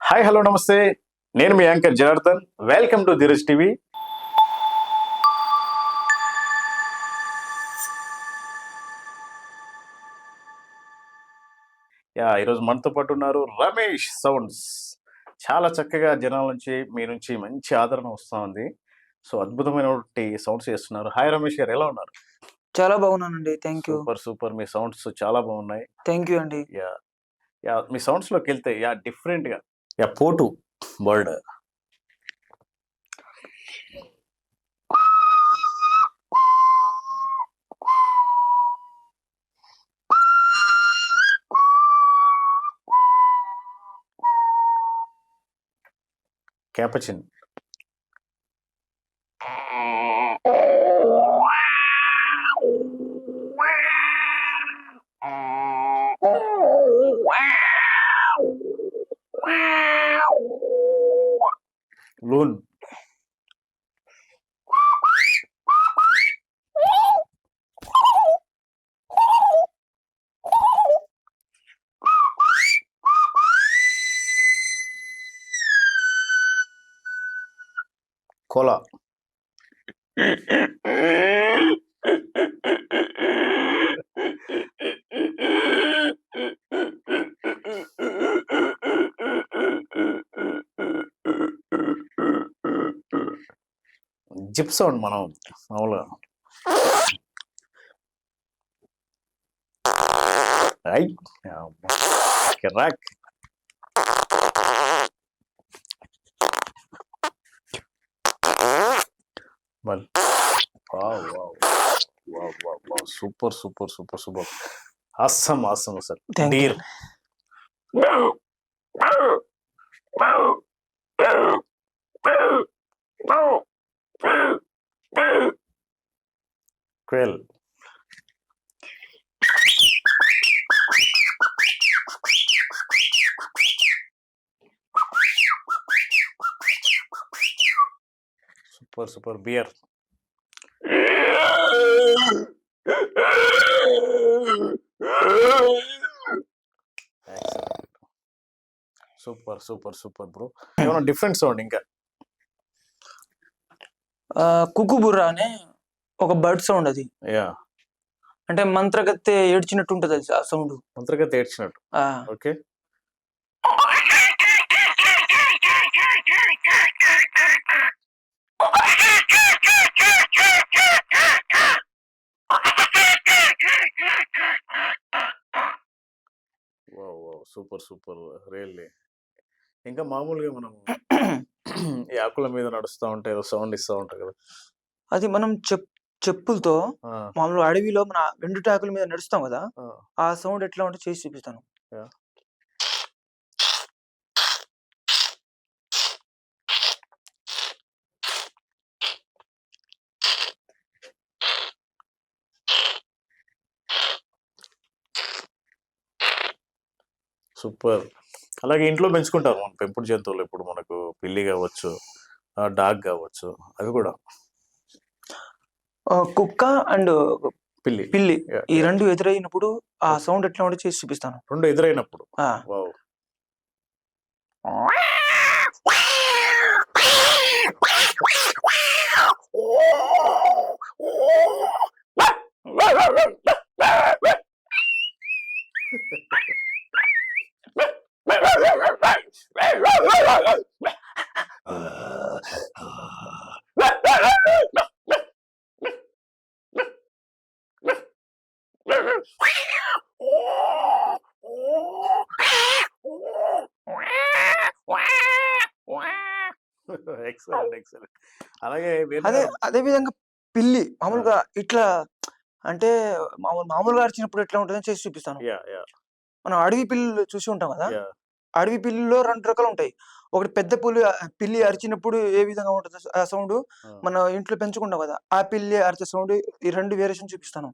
Hi hello నమస్తే, నేను మీ anchor Janardhan. Welcome to Dheeraj TV. ఈరోజు మనతో పాటు ఉన్నారు రమేష్ సౌండ్స్. చాలా చక్కగా జనాల నుంచి మీ నుంచి మంచి ఆదరణ వస్తూ ఉంది. సో అద్భుతమైనటువంటి సౌండ్స్ చేస్తున్నారు. హాయ్ రమేష్ గారు, ఎలా ఉన్నారు? చాలా బాగున్నానండి. Thank you. Super super, me sounds చాలా బాగున్నాయి. థ్యాంక్ యూ అండి. మీ సౌండ్స్ లోకి వెళ్తే డిఫరెంట్ గా potoo bird, capuchin, loon, koala, zip sound మనం మామూలుగా కిరాక్, super super super super, awesome awesome sir. Deer, quail, super super, bear, super super super bro. ఏమైనా డిఫరెంట్ సౌండ్ ఇంకా? కుకుబుర్రా అనే ఒక బర్డ్ సౌండ్ అది. అంటే మంత్రగత్తె ఏడ్చినట్టు ఉంటుంది అది ఆ సౌండ్. మంత్రగత్తె ఏడ్చినట్టు. ఓకే. Super super, really. ఇంకా మామూలుగా మనం ఈ ఆకుల మీద నడుస్తూ ఉంటే సౌండ్ ఇస్తూ ఉంటారు కదా, అది మనం చెప్పులతో మామూలు అడవిలో మన ఎండుటాకుల మీద నడుస్తాం కదా, ఆ సౌండ్ ఎట్లా ఉంటే చేసి చూపిస్తాను. సూపర్. అలాగే ఇంట్లో పెంచుకుంటారు మనం పెంపుడు జంతువులు. ఇప్పుడు మనకు పిల్లి కావచ్చు, డాగ్ కావచ్చు, అవి కూడా కుక్క అండ్ పిల్లి ఈ Yeah. రెండు ఎదురైనప్పుడు ఆ సౌండ్ ఎట్లా ఉంటే చేసి చూపిస్తాను. రెండు ఎదురైనప్పుడు వావ్. Excellent excellent. అలాగే అదే విధంగా పిల్లి మామూలుగా ఇట్లా అంటే మామూలుగా అరిచినప్పుడు ఎట్లా ఉంటుందని చేసి చూపిస్తాను. మనం అడవి పిల్లి చూసి ఉంటాం కదా, అడవి పిల్లిలో 2 రకాలు ఉంటాయి. ఒకటి పెద్ద పిల్లి అరిచినప్పుడు ఏ విధంగా ఉంటుంది ఆ సౌండ్, మన ఇంట్లో పెంచుకుంటాం కదా ఆ పిల్లి అరిచే సౌండ్, ఈ 2 వేరియేషన్ చూపిస్తాను.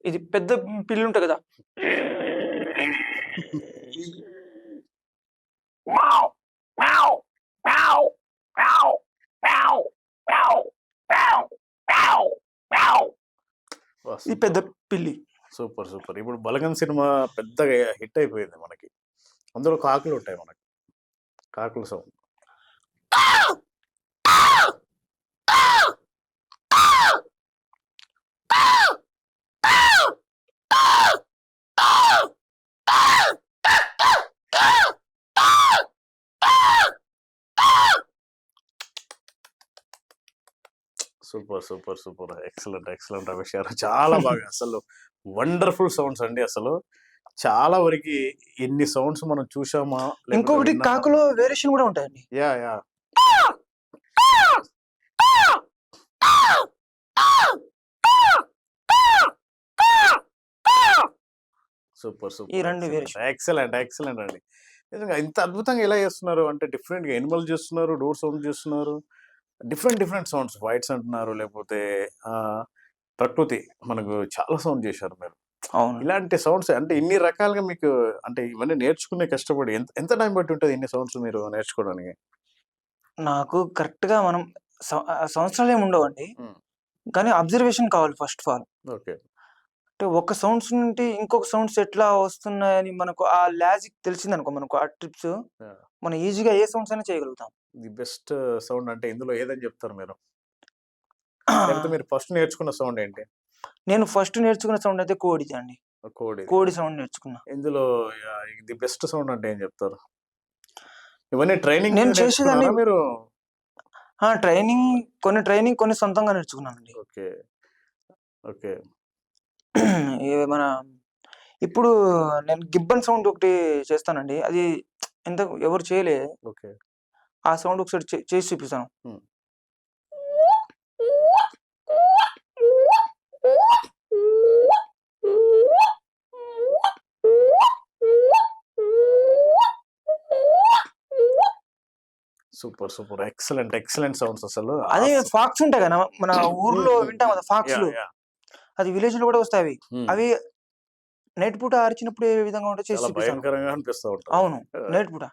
ఇది పెద్ద పిల్లి ఉంటుంది కదా, ఇది పెద్ద పిల్లి. Super super. ఇప్పుడు బలగం సినిమా పెద్దగా హిట్ అయిపోయింది మనకి. అందులో కాకులు ఉంటాయి మనకి. కాకుల sound. Super super super. Excellent excellent Ramesh garu. చాలా బాగా అసలు వండర్ఫుల్ సౌండ్స్ అండి అసలు. చాలా వరకి ఎన్ని సౌండ్స్ మనం చూసామా లేకపోతే ఇంకొకటి విన్నామా? కాకులో వేరియేషన్ కూడా ఉంటాయండి. యా. సూపర్ ఈ సూపర్. రెండు వేరియేషన్. ఎక్సలెంట్ ఎక్సలెంట్ అండి. నిజంగా ఇంత అద్భుతంగా ఎలా చేస్తున్నారు అంటే డిఫరెంట్‌గా యానిమల్ చేస్తున్నారు, డోర్ సౌండ్ చేస్తున్నారు. డిఫరెంట్ సౌండ్స్ వైట్స్ అంటున్నారు లేకపోతే ప్రకృతి మనకు చాలా సౌండ్ చేశారు మీరు. అవును. ఇలాంటి సౌండ్స్ అంటే ఇన్ని రకాలుగా మీకు అంటే ఇవన్నీ నేర్చుకునే కష్టపడి ఎంత ఎంత టైం పట్టి ఉంటది ఇన్ని సౌండ్స్ మీరు నేర్చుకోవడానికి? నాకు కరెక్ట్‌గా మనం సంవత్సరాలు ఏమి ఉండవండి. హ్మ్. కానీ అబ్జర్వేషన్ కావాలి ఫస్ట్ ఆఫ్ ఆల్. ఓకే. అంటే ఒక సౌండ్స్ నుండి ఇంకొక సౌండ్స్ ఎట్లా వస్తున్నాయని మనకు ఆ లాజిక్ తెలిసిందనుకో, మనకు ఆ ట్రిప్స్ యాహ్! మనం ఈజీగా ఏ సౌండ్స్ అయినా చేయగలుగుతాం. ది బెస్ట్ సౌండ్ అంటే ఇందులో ఏదని చెప్తారు మీరు? లేకపోతే మీరు ఫస్ట్ నేర్చుకున్న సౌండ్ ఏంటి? నేను ఫస్ట్ నేర్చుకున్న సౌండ్ అయితే కోడిది అండి. కోడిది. కోడి సౌండ్ నేర్చుకున్నా. ఇందులో ది బెస్ట్ సౌండ్ అంటే ఏం చెప్తారు? ఇవన్నీ ట్రైనింగ్ నేను నేర్చుకున్నారా చేసేదాన్ని మీరు? ట్రైనింగ్ కొన్ని సొంతంగా నేర్చుకున్నానండి. ఓకే. ఓకే. మన ఇప్పుడు నేను గిబ్బన్ సౌండ్ ఒకటి చేస్తానండి. అది ఎవరు చేయలే. ఓకే. ఆ సౌండ్ ఒకసారి చేసి చూపిస్తాను. హ్మ్. Super super. ఎక్సలెంట్ సౌండ్స్ అసలు. అదే ఫాక్స్ ఉంటాయి కదా! మన ఊర్లో వింటాం కదా ఫాక్స్‌లు. యాహ్! అది విలేజ్‌లో కూడా వస్తాయి అవి. హ్మ్. అవి నైట్ పూట అరిచినప్పుడు ఏ విధంగా ఉంటాయో చేసి చాలా చూపిస్తాను. భయంకరంగా అనిపిస్తా ఉంటది. అవును. నైట్ పూట.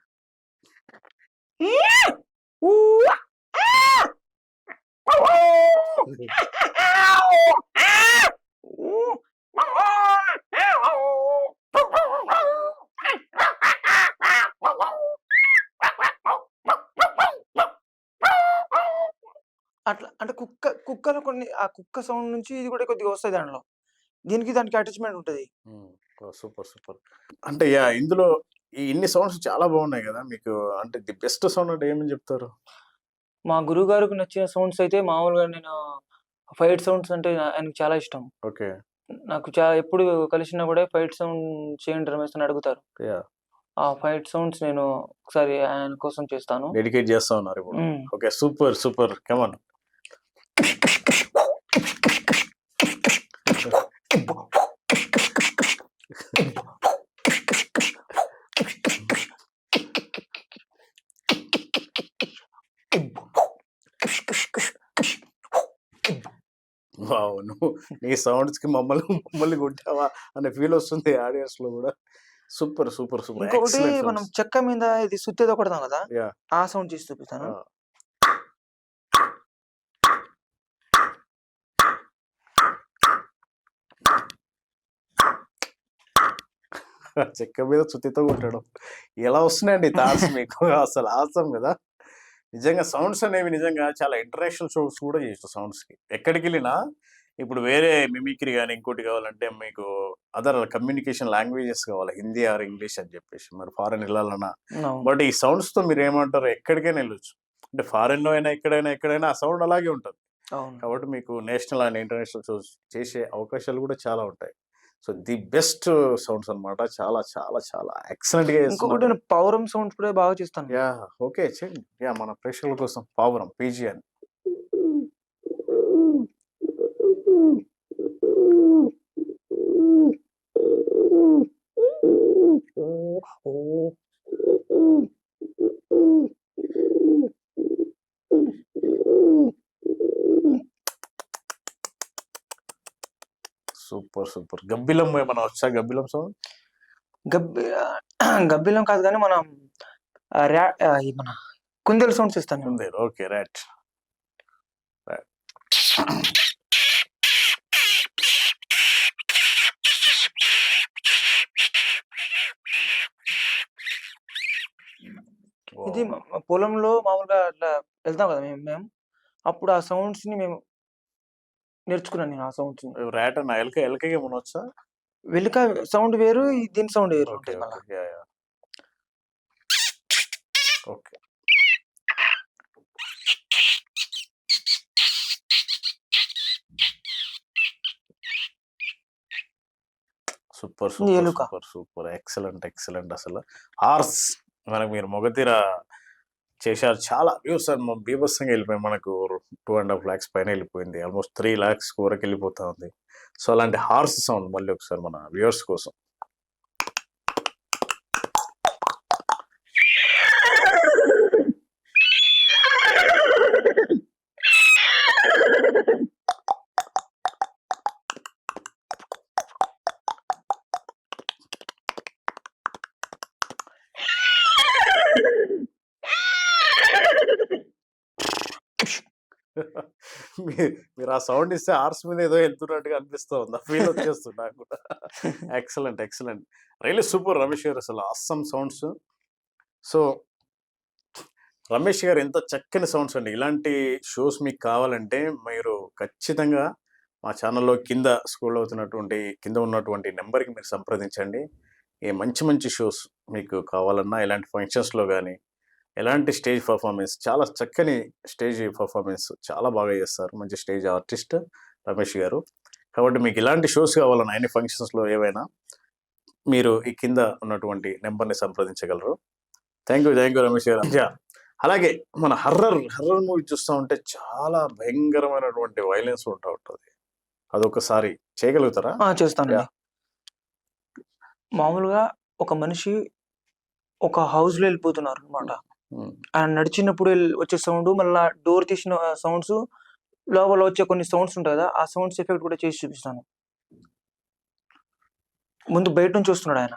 అట్లా అంటే కుక్కలో కొన్ని ఆ కుక్క సౌండ్ నుంచి ఇది కూడా కొద్దిగా వస్తాయి దాంట్లో. దానికి అటాచ్‌మెంట్ ఉంటది. హ్మ్. ఓహ్! సూపర్. అంటే ఇందులో ఈ ఇన్ని సౌండ్స్ చాలా బాగున్నాయి గదా! మీకు అంటే ది బెస్ట్ సౌండ్ అంటే ఏమని చెప్తారు? మా గురువుగారికి నచ్చిన సౌండ్స్ అయితే మామూలుగా నేను ఫైట్ సౌండ్స్ అంటే ఆయనకి చాలా ఇష్టం. ఓకే. నాకు ఎప్పుడు కలిసినా కూడా ఫైట్ సౌండ్ చేయండి రమేష్ అని అడుగుతారు. యాహ్! ఆ ఫైట్ సౌండ్స్ నేను ఒకసారి ఆయన కోసం చేస్తాను. డెడికేట్ చేస్తా ఉన్నారు ఇప్పుడు. హ్మ్. Okay. Super. Come on. Wow! నీ సౌండ్స్‌కి మమ్మల్ని కొట్టావా అనే ఫీల్ వస్తుంది ఆడియన్స్‌లో గూడా. సూపర్. ఇంకొకటి ఎక్సలెంట్ మనం సౌండ్స్. చెక్క మీద ఇది సుత్తేదో కొడతాం కదా! యాహ్! ఆ సౌండ్ చేసి చూపిస్తాను. ఆ! చెక్క మీద సుత్తితో కొట్టడం. ఎలా వస్తున్నాయండి ఈ థాట్స్ మీకు? అసలు ఆసమ్ గదా! నిజంగా సౌండ్స్ అనేవి నిజంగా చాలా ఇంటర్నేషనల్ షోస్ కూడా చేయొచ్చు సౌండ్స్‌కి. ఎక్కడికెళ్ళినా ఇప్పుడు వేరే మిమిక్రీ గాని, ఇంకోటి కావాలంటే మీకు అదర్ కమ్యూనికేషన్ లాంగ్వేజెస్ కావాలి. హిందీ ఆర్ ఇంగ్లీష్ అని చెప్పేసి. మరి ఫారెన్ ఎళ్ళాలన్నా. అవును. బట్ ఈ సౌండ్స్‌తో మీరేమంటారు ఎక్కడికైనా ఎళ్ళొచ్చు. అంటే ఫారెన్‌లో అయినా, ఎక్కడైనా ఆ సౌండ్ అలాగే ఉంటది. అవును. కాబట్టి మీకు నేషనల్ అండ్ ఇంటర్నేషనల్ షోస్ చేసే అవకాశాలు కూడా చాలా ఉంటాయి. సో, ది బెస్ట్ సౌండ్స్ అన్నమాట. చాలా ఎక్సలెంట్‌గా ఇంకొకటి చేస్తున్నారు. నేను పౌరం సౌండ్స్ కూడా బాగా చేస్తాను. ఓకే. చేయండి. మన ప్రేక్షకుల కోసం పావురం పీజీఎన్. సూపర్. గబ్బిలం ఏమన్నా వచ్చా గబ్బిలం సౌండ్? గబ్బి గబ్బిలం కాదు గానీ మనం ఈ మన కుందేలు సౌండ్స్ ఇస్తాను నేను. కుందేలు. ఓకే. రైట్. ఇది పొలంలో మామూలుగా అట్లా వెళ్తాం కదా మేము. అప్పుడు ఆ సౌండ్స్‌ని మేము నేర్చుకున్నాను నేను ఆ సౌండ్స్‌ని. ర్యాట్ అన్న ఎలకగేమన్నా వచ్చా? వెలుక సౌండ్ వేరు, దీని సౌండ్ వేరు ఓకే. ఉంటది మళ్ళా. Okay. Yeah! Yeah! Okay. Super. ఇది సూపర్. ఎలుక. సూపర్. సూపర్. ఎక్సలెంట్. ఎక్సలెంట్ అసలు. హార్స్ మనకు మీరు 'మొగతీర' చేశారు. చాలా వ్యూస్ బీభత్సంగా ఎళ్ళిపోయాయి. మనకు 2.5 లాక్స్ పైన ఎళ్ళిపోయింది. ఆల్‌మోస్ట్ 3 లాక్స్ వరకెళ్ళిపోతా ఉంది. సో, అలాంటి హార్స్ సౌండ్ మళ్ళీ ఒకసారి మన వ్యూవర్స్ కోసం. మీరు ఆ సౌండ్ ఇస్తే హార్స్ మీద ఏదో ఎళ్తున్నట్టుగా అనిపిస్తా ఉంది. ఆ ఫీల్ వచ్చేస్తుంది నాకు కూడా. Excellent. Excellent. Really super Ramesh గారు అసలు ఆసమ్ సౌండ్స్. సో, రమేష్ గారు ఎంత చక్కని సౌండ్స్ అండి. ఇలాంటి షోస్ మీకు కావాలంటే మీరు ఖచ్చితంగా మా ఛానెల్‌లో కింద స్క్రోల్ అవుతున్నటువంటి కింద ఉన్నటువంటి నంబర్‌కి మీరు సంప్రదించండి. మంచి మంచి షోస్ మీకు కావాలన్నా ఇలాంటి ఫంక్షన్స్‌లో గాని, ఎలాంటి స్టేజ్ పెర్ఫార్మన్స్ చాలా చక్కని స్టేజ్ పెర్ఫార్మన్స్ చాలా బాగా చేస్తారు. మంచి స్టేజ్ ఆర్టిస్ట్ రమేష్ గారు. కాబట్టి మీకు ఇలాంటి షోస్ కావాలన్నా ఎనీ ఫంక్షన్స్‌లో ఏవైనా మీరు ఈ కింద ఉన్నటువంటి నంబర్‌ని సంప్రదించగలరు. థాంక్ యూ రమేష్ గారు. యాహ్! అలాగే మన హర్రర్ మూవీ చూస్తా ఉంటే చాలా భయంకరమైనటువంటి వయలెన్స్ ఉంటా ఉంటది. అదొకసారి చేయగలుగుతారా? ఆ! చేస్తానండి. యాహ్! మామూలుగా ఒక మనిషి ఒక హౌస్‌లో ఎళ్ళిపోతున్నారనమాట. హ్మ్. ఆయన నడిచినప్పుడు వచ్చే సౌండు, మళ్ళా డోర్ తీసిన సౌండ్సు, లోపల వచ్చే కొన్ని సౌండ్స్ ఉంటాయి కదా! ఆ సౌండ్స్ ఎఫెక్ట్ కూడా చేసి చూపిస్తాను. ముందు బయట నుంచి వస్తున్నాడాయన.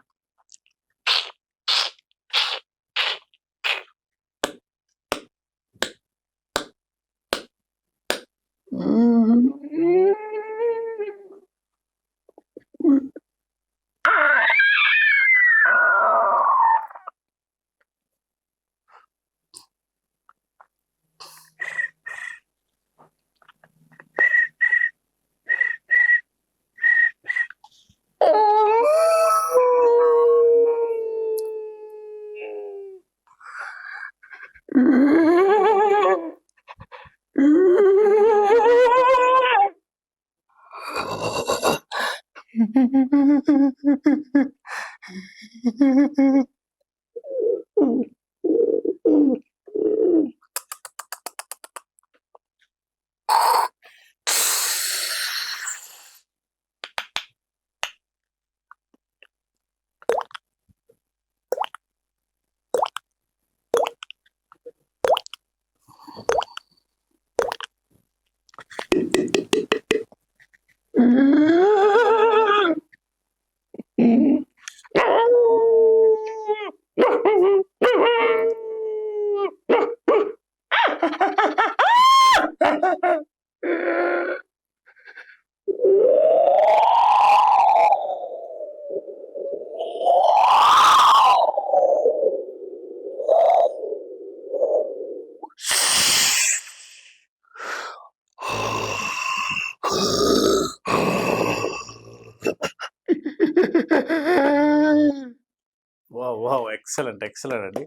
వావ్! ఎక్సలెంట్. ఎక్సలెంట్ అండి.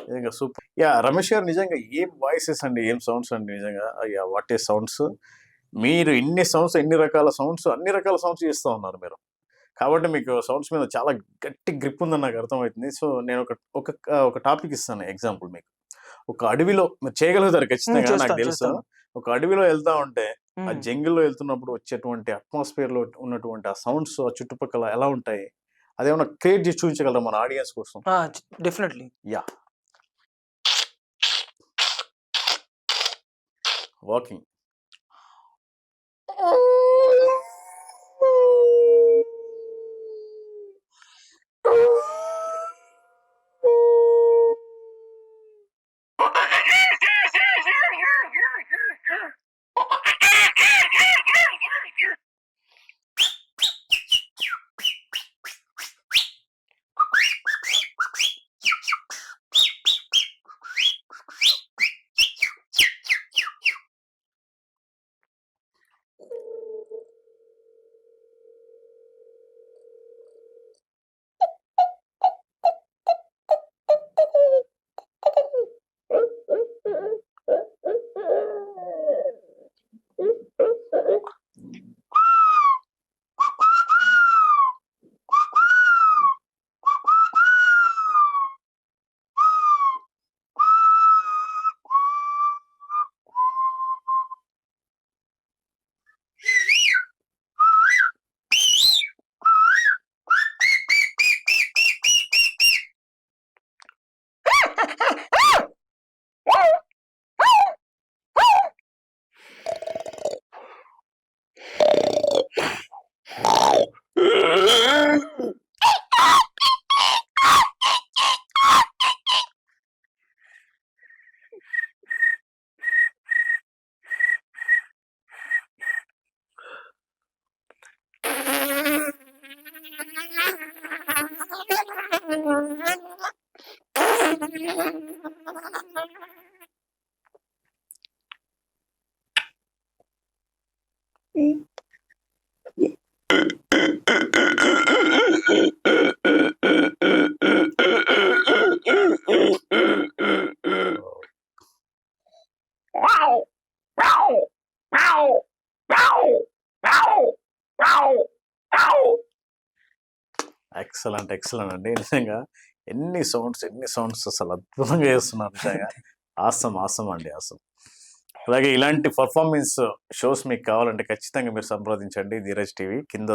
నిజంగా సూపర్. యాహ్! రమేష్ గారు నిజంగా ఏం వాయిసెస్ అండి. ఏం సౌండ్స్ అండి నిజంగా. యాహ్! What a sounds. మీరు ఇన్ని రకాల సౌండ్స్, అన్ని రకాల సౌండ్స్ చేస్తా ఉన్నారు మీరు. కాబట్టి మీకు సౌండ్స్ మీద చాలా గట్టి గ్రిప్ ఉందని నాకు అర్థమవుతుంది. సో, నేను ఒక టాపిక్ ఇస్తాను ఎగ్జాంపుల్ మీకు. ఒక అడవిలో మీరు చేయగలుగుతారు ఖచ్చితంగా నాకు చేస్తాను. తెలుసు. చేస్తాను. ఒక అడవిలో ఎళ్తా ఉంటే, ఆ హ్మ్. జంగిల్‌లో ఎళ్తున్నప్పుడు వచ్చేటువంటి అట్మాస్ఫియర్‌లో ఉన్నటువంటి ఆ సౌండ్స్ ఆ చుట్టుపక్కల ఎలా ఉంటాయి? అదేమన్నా క్రియేట్ చేసి చూపించగలరా మన ఆడియన్స్ కోసం? ఆ! Definitely. Yeah! Walking. Excellent excellent అండి నిజంగా ఎన్ని సౌండ్స్ అసలు అద్భుతంగా చేస్తున్నారు నిజంగా ఆసం ఆసం అండి ఆసం అలాగే ఇలాంటి పర్ఫార్మెన్స్ షోస్ మీకు కావాలంటే ఖచ్చితంగా మీరు సంప్రదించండి ధీరజ్ టీవీ కింద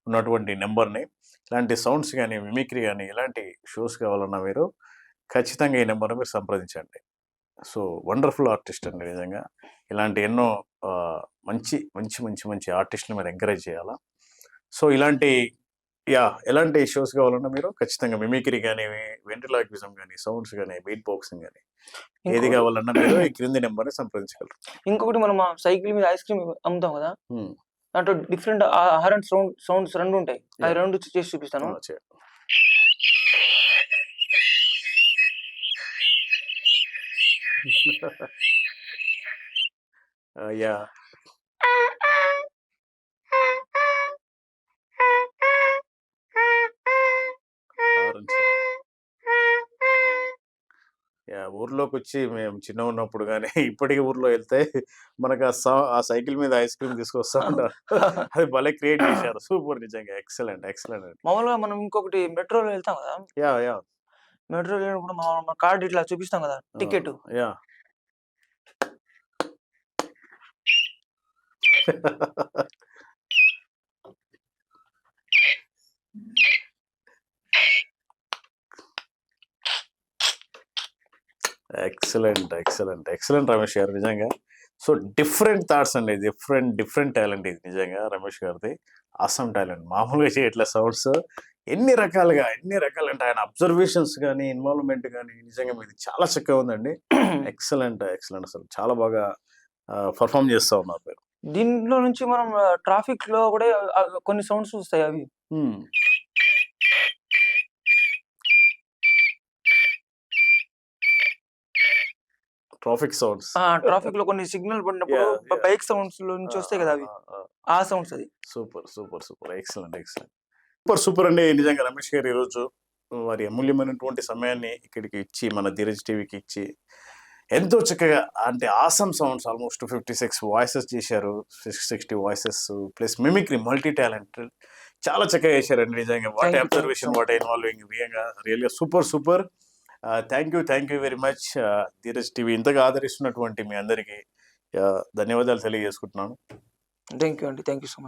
ఉన్నటువంటి నెంబర్ని ఇలాంటి సౌండ్స్ కానీ మిమిక్రీ కానీ ఇలాంటి షోస్ కావాలన్నా మీరు ఖచ్చితంగా ఈ నెంబర్ని మీరు సంప్రదించండి సో వండర్ఫుల్ ఆర్టిస్ట్ అండి నిజంగా ఇలాంటి ఎన్నో ఆ, మంచి మంచి మంచి మంచి ఆర్టిస్టులు మీరు ఎంకరేజ్ చేయాలా సో ఇలాంటి ఎలాంటి షోస్ కావాలన్నా మీరు ఖచ్చితంగా మిమిక్రీ కానీ వెంట్రిలాక్విజం కానీ సౌండ్స్ కానీ బీట్ బాక్సింగ్ కానీ ఏది ఇంకోటి కావాలన్నా మీరు ఈ క్రింది నెంబర్ని సంప్రదించగలరు ఇంకొకటి మనం సైకిల్ మీద ఐస్ క్రీమ్ అమ్ముతాం కదా, Hmm. దాంట్లో డిఫరెంట్ ఆహార సౌండ్స్ రెండు ఉంటాయి. అవి Yeah. రెండు చేసి చూపిస్తాను. చేయండి. యా ఊర్లోకి వచ్చి మేము చిన్న ఉన్నప్పుడు కానీ ఇప్పటికీ ఊర్లో వెళ్తే మనకు ఆ సైకిల్ మీద ఐస్ క్రీమ్ తీసుకొస్తా ఉంటారు అది భలే క్రియేట్ చేశారు సూపర్ నిజంగా ఎక్సలెంట్ ఎక్సలెంట్ అండి మామూలుగా మనం ఇంకొకటి మెట్రోలో వెళ్తాం కదా, యా యా మెట్రోలో వెళ్ళినప్పుడు మన కార్డు ఇట్లా చూపిస్తాం కదా, టికెట్. యా ఎక్సలెంట్ రమేష్ గారు నిజంగా సో డిఫరెంట్ థాట్స్ అండి డిఫరెంట్ టాలెంట్ ఇది నిజంగా రమేష్ గారిది ఆసమ్ టాలెంట్ మామూలుగా చేయట్లే సౌండ్స్ ఎన్ని రకాలుగా అంటే ఆయన అబ్జర్వేషన్స్ కానీ ఇన్వాల్వ్మెంట్ కానీ నిజంగా మీది చాలా చక్కగా ఉందండి ఎక్సలెంట్ అసలు చాలా బాగా పర్ఫామ్ చేస్తా ఉన్నారు మీరు దీంట్లో నుంచి మనం ట్రాఫిక్ లో కూడా కొన్ని సౌండ్స్ వస్తాయి. అవి ట్రాఫిక్ సౌండ్స్ ట్రాఫిక్ లో కొన్ని సిగ్నల్ పడినప్పుడు Yeah, yeah. బైక్ సౌండ్స్ లో నుంచి వస్తాయి కదా, అవి ఆ సౌండ్స్. అది సూపర్ ఎక్సలెంట్ సూపర్ అండి నిజంగా రమేష్ గారు ఈరోజు వారి అమూల్యమైనటువంటి సమయాన్ని ఇక్కడికి ఇచ్చి మన ధీరజ్ టీవీకి ఇచ్చి ఎంతో చక్కగా అంటే ఆసమ్ సౌండ్స్ ఆల్మోస్ట్ 56 వాయిసెస్ చేశారు 60 voices plus mimicry multi talented చాలా చక్కగా చేశారండి నిజంగా what Thank you, observation thank you so what involving రియల్గా super thank you very much Dheeraj TV ఇంతగా ఆదరిస్తున్నటువంటి మీ అందరికీ ధన్యవాదాలు తెలియజేసుకుంటున్నాను. థ్యాంక్ యూ అండి, థ్యాంక్ యూ సో మచ్.